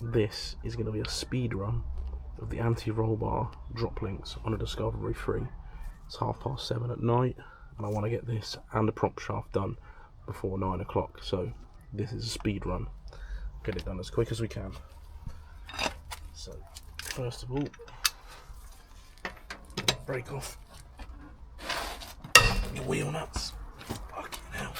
This is going to be a speed run of the anti-roll bar drop links on a Discovery 3. It's 7:30 at night, and I want to get this and the prop shaft done before 9 o'clock. So this is a speed run. Get it done as quick as we can. So first of all, break off the wheel nuts. Fucking hell.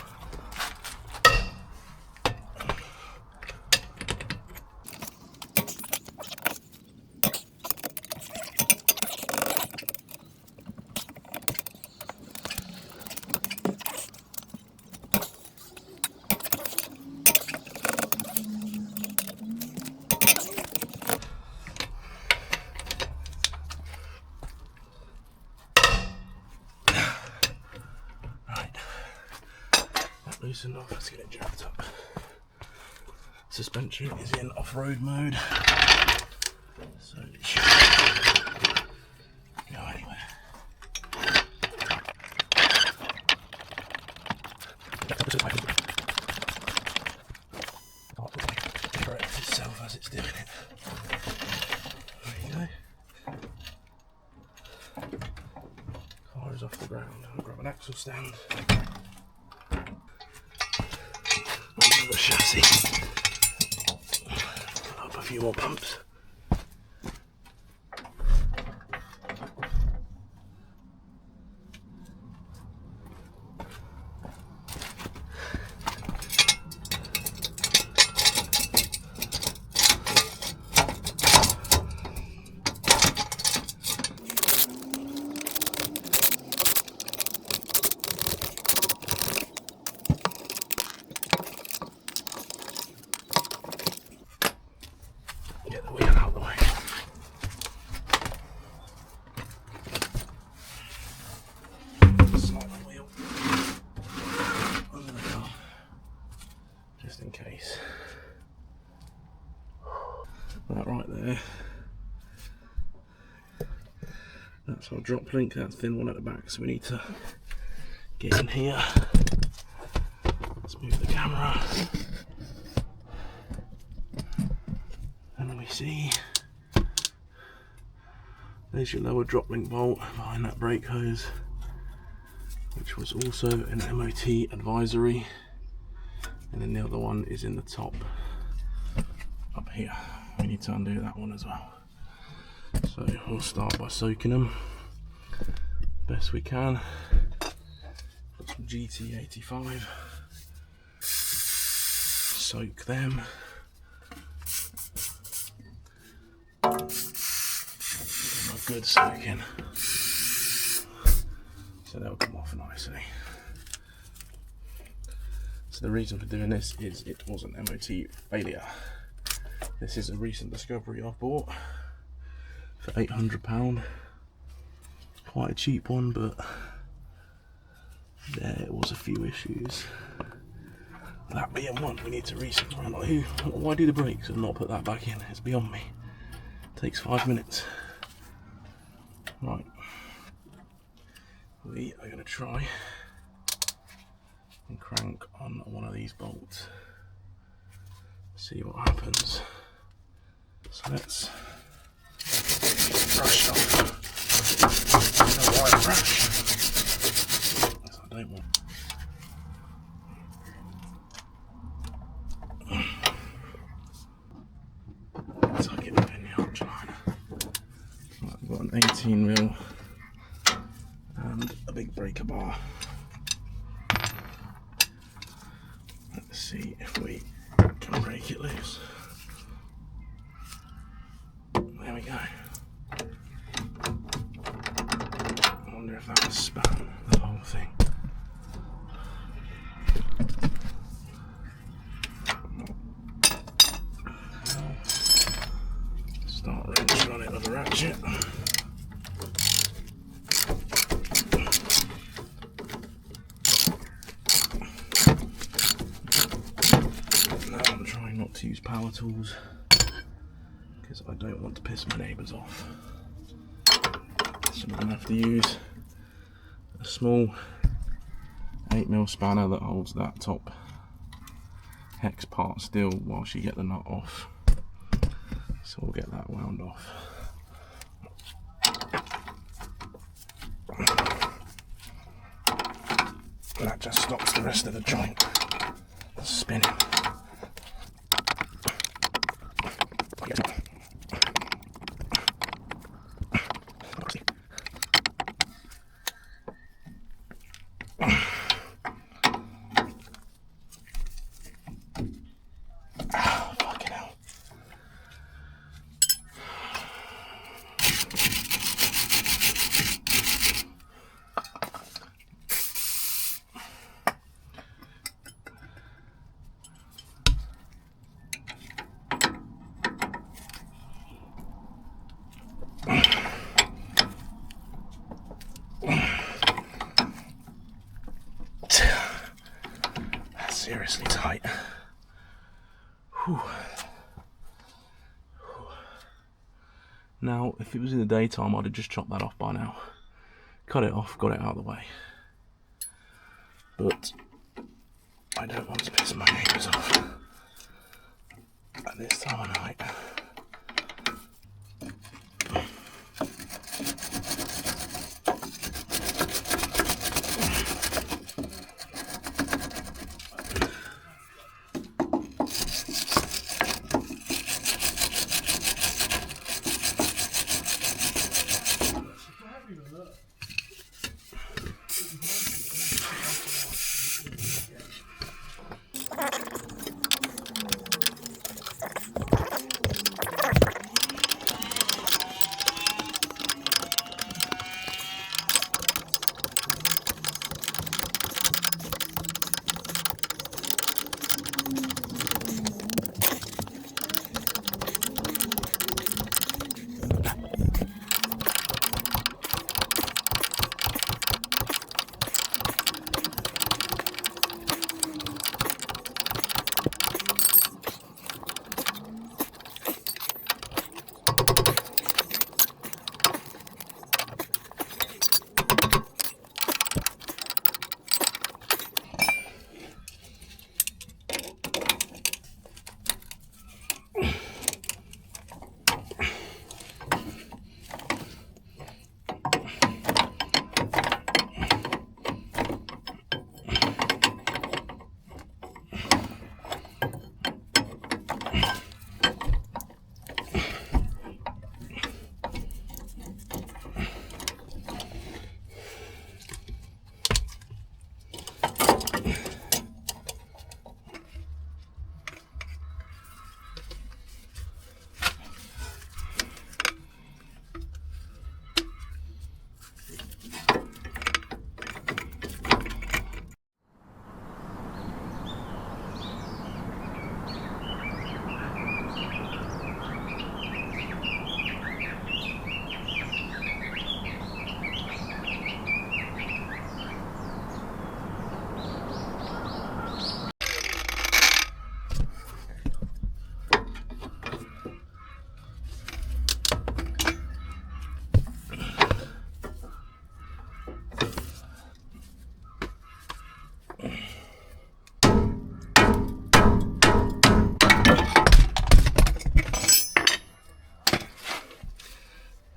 Loosened off, let's get it jacked up. Suspension is in off-road mode, so it should go anywhere. Correct itself as it's doing it. There you go. Car is off the ground. I'll grab an axle stand. The chassis, up a few more pumps. Get the wheel out of the way. Slide the wheel under the car, just in case. That right there, that's our drop link, that thin one at the back, so we need to get in here. Let's move the camera. And we see there's your lower drop link bolt behind that brake hose, which was also an MOT advisory, and then the other one is in the top up here. We need to undo that one as well. So we'll start by soaking them best we can. Put some GT85, soak them. Good soaking, so they'll come off nicely. So the reason for doing this is it was an MOT failure. This is a recent Discovery I've bought for £800, quite a cheap one, but there was a few issues. That being one, we need to reset. Why do the brakes and not put that back in? It's beyond me. It takes 5 minutes. Right, we are going to try and crank on one of these bolts, see what happens. So let's brush off the wire brush, because I don't want. Tuck it up in the arch line. I've got an 18mm and a big breaker bar. Let's see if we can break it loose. There we go. I wonder if that was span, the whole thing. Start wrenching on it with a ratchet. Now I'm trying not to use power tools because I don't want to piss my neighbours off. So I'm going to have to use a small 8mm spanner that holds that top hex part still whilst you get the nut off. So we'll get that wound off. And that just stops the rest of the joint spinning. That's seriously tight. Whew. Now, if it was in the daytime, I'd have just chopped that off by now. Cut it off, got it out of the way. But I don't want to piss my neighbours off at this time of night.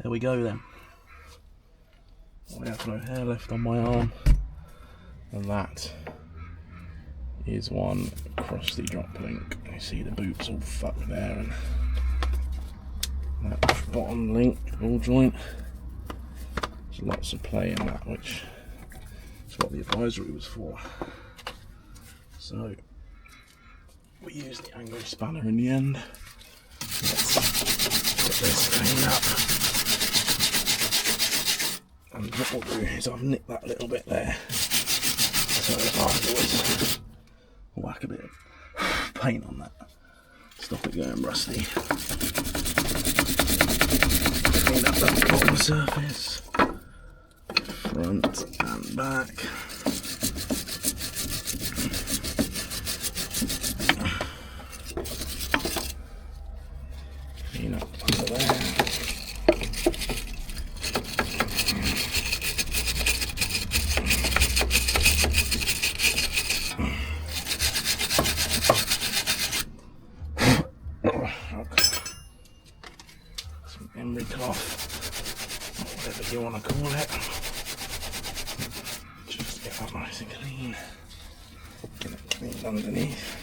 There we go then. I have no hair left on my arm, and that is one crusty drop link. You see the boot's all fucked there, and that bottom link, ball joint, there's lots of play in that, which is what the advisory was for. So we use the angry spanner in the end. Let's put this thing up. And what we'll do is I've nicked that little bit there, so afterwards I'll whack a bit of paint on that, stop it going rusty. Clean up that bottom surface, front and back. Clean up under there. emery cloth, or whatever you want to call it. Just get that nice and clean. Get it cleaned underneath.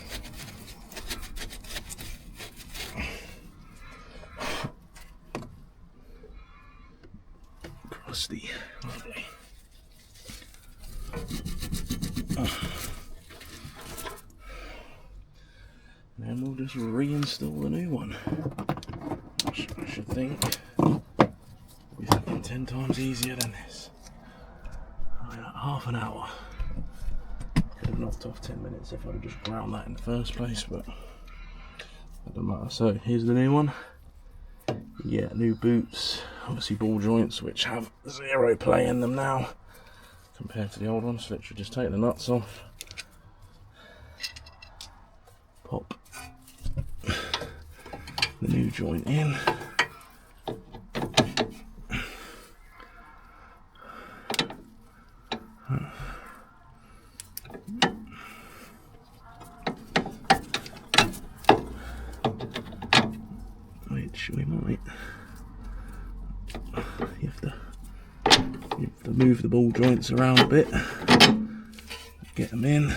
Crusty, lovely. Then we'll just reinstall the new one. I should think be fucking 10 times easier than this. Half an hour. Could have knocked off 10 minutes if I'd have just ground that in the first place, but that doesn't matter. So here's the new one. Yeah, new boots, obviously ball joints, which have 0 play in them now compared to the old ones. So literally just take the nuts off, pop the new joint in, which we might you have to move the ball joints around a bit, get them in,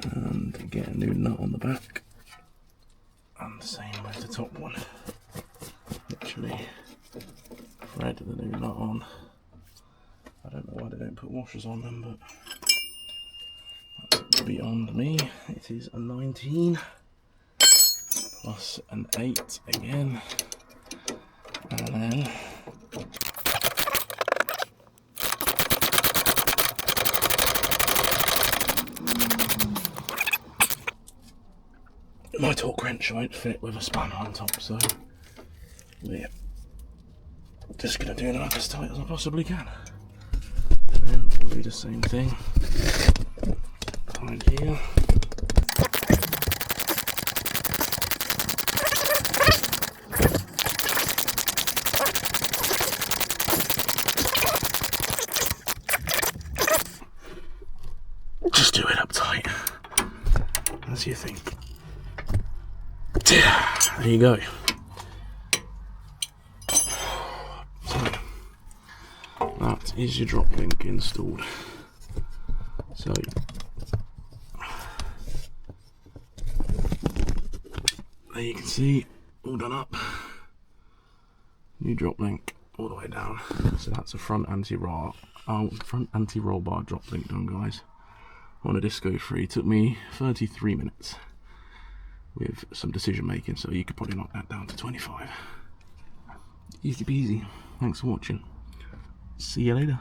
and get a new nut on the back, and the same with the top one. Literally thread the new nut on. I don't know why they don't put washers on them, but that's beyond me. It is a 19 plus an 8 again, and then my torque wrench won't fit with a spanner on top, so we're just going to do them up as tight as I possibly can. And then we'll do the same thing behind here. Just do it up tight, as you think. There you go. So that is your drop link installed. So there you can see, all done up. New drop link all the way down. So that's a front anti-roll bar drop link done, guys. On a Disccovery. Took me 33 minutes. With some decision making, so you could probably knock that down to 25. Easy peasy. Thanks for watching. See you later.